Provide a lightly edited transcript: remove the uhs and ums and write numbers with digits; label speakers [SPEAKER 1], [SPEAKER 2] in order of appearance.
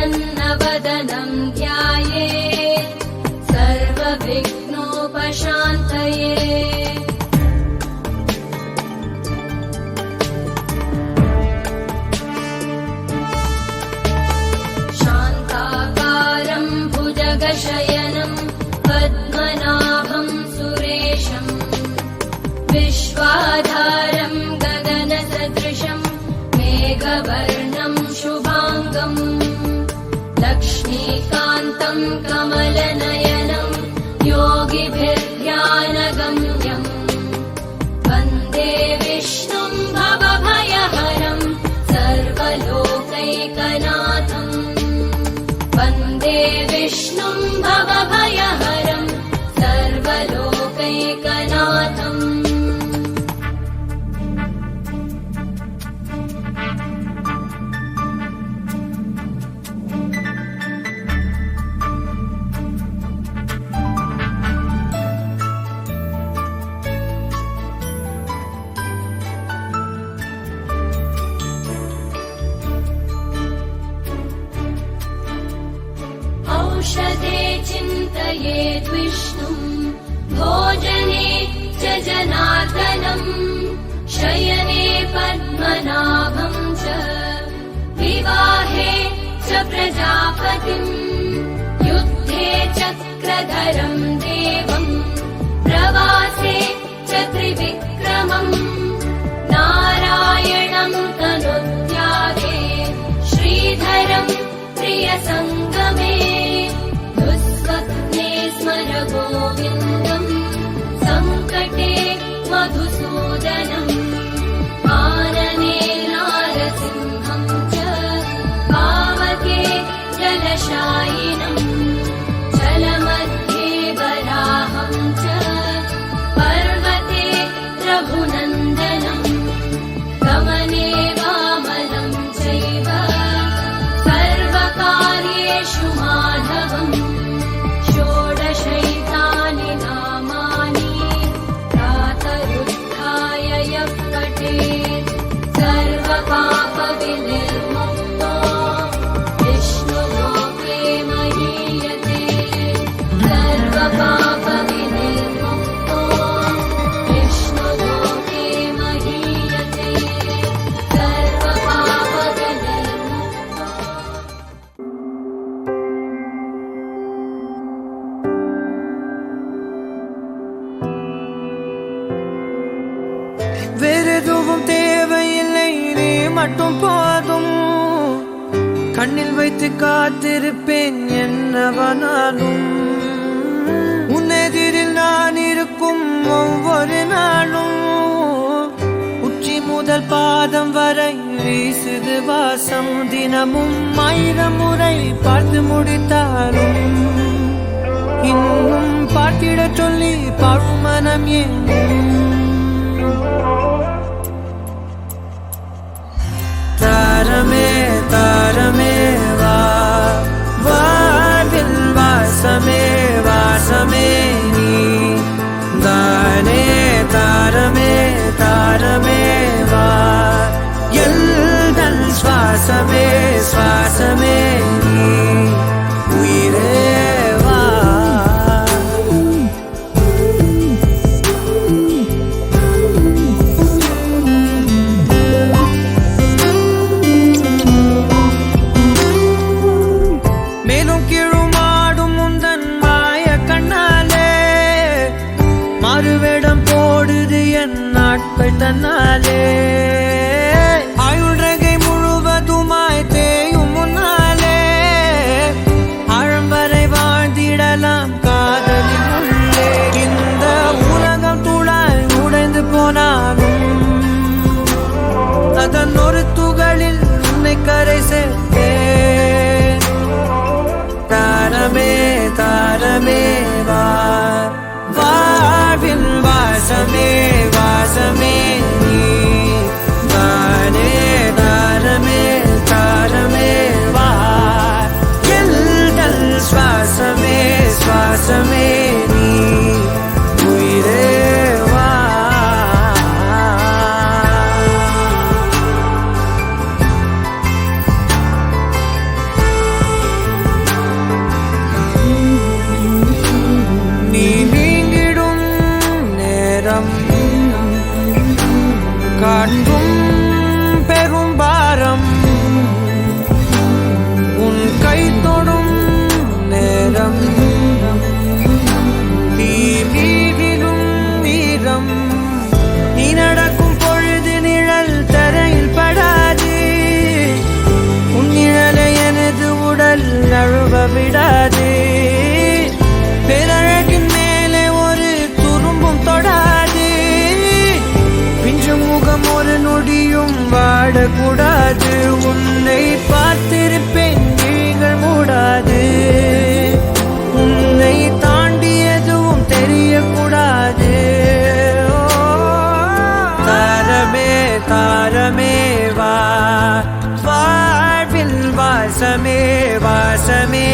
[SPEAKER 1] प्रसन्नवदनं ध्यायेत् सर्वविघ्नोपशान्तये। शान्ताकारं भुजगशयनं पद्मनाभं सुरेशं विश्वाधारं गगनसदृशं मेघवर्णं शुभाङ्गम् लक्ष्मीकान्तं कमलनयनं योगिभिर्ध्यानगम्यम् वन्दे विष्णुं भवभयहरं सर्वलोकैकनाथम् वन्दे विष्णुं भवभयहरं सर्वलोकैकनाथम्। औषधे चिन्तयेद् विष्णुं भोजने च जनार्दनम् शयने पद्मनाभं च विवाहे च प्रजापतिम् युद्धे चक्रधरं देवम् प्रवासे च त्रिविक्रमम् नारायणं तनुत्यागे श्रीधरं प्रियसङ्गमे दुःस्वप्ने स्मर गोविन्दम् सङ्कटे मधुसूदनम् आनने नारसिंहं च पावके जलशायिनम् जलमध्ये वराहं च पर्वते रघुनन्दनम् गमने वामनं चैव सर्वकार्येषु माधवम् षोडशैतानि नामानि प्रातरुत्थाय यः पठेत् सर्वपापविनिर्मुक्तो विष्णुलोके महीयते सर्वपापविनिर्मुक्तो विष्णुलोके महीयते सर्वपापविनिर्मुक्तो।
[SPEAKER 2] வேறெதுவும் தேவையில்லை, நீ மட்டும் போதும். கண்ணில் வைத்து காத்திருப்பேன் என்னவனாலும். உன்னெதிரில் நான் இருக்கும் ஒவ்வொரு நாளும் உச்சி முதல் பாதம் வரை வீசுது வாசம். தினமும் 1000 முறை பார்த்து முடித்தாலும் இன்னும் பார்த்திட சொல்லி பழுமனம் ஏன் தாரமே தாரமே வா வாழ்வில் வாசமே வாசமே நீ தானே தாரமே தாரமே வா எல்தல் சுவாசமே சுவாசமே நீ உயிரே வா. மேலும் கீழுமாடும் முந்தன் மாய கண்ணாலே மாறுவேடம் போடுது என் நாட்கள் தன்னாலே. ஆயுள்ரகை முழுவதுமாய் தேயும் முன்னாலே ஆழம் வரை வாழ்ந்திடலாம் காதலின் உள்ளே. இந்த உலகம் துளாய் உடைந்து போனாலும் அதன் ஒரு துகளில் உன்னை கரை சேர்த்தேன். தாரமே தாரமே வா வாழ்வில் வாசமே வாசமே நீ தானே தாரமே தாரமே வா எல்தல் சுவாசமே சுவாசமே நீ உயிரே வா. நேரம் காற்றும் பெரும் பாரம் உன் கை தொடும் நேரம் தீ மீதிலும் வீரம் நீ நடக்கும் பொழுது நிழல் தரையில் படாது உன் நிழலை எனது உடல் நழுவ விடாது பேரழகின் மேலே ஒரு துரும்பும் தொடாது பிஞ்சு முகம் ஒரு நொடியும் வாடக்கூடாது உன்னை பார்த்திருப்பேன் விழிகள் மூடாது உன்னை தாண்டி எதுவும் தெரியக்கூடாது தாரமே தாரமே வா வாழ்வில் வாசமே வாசமே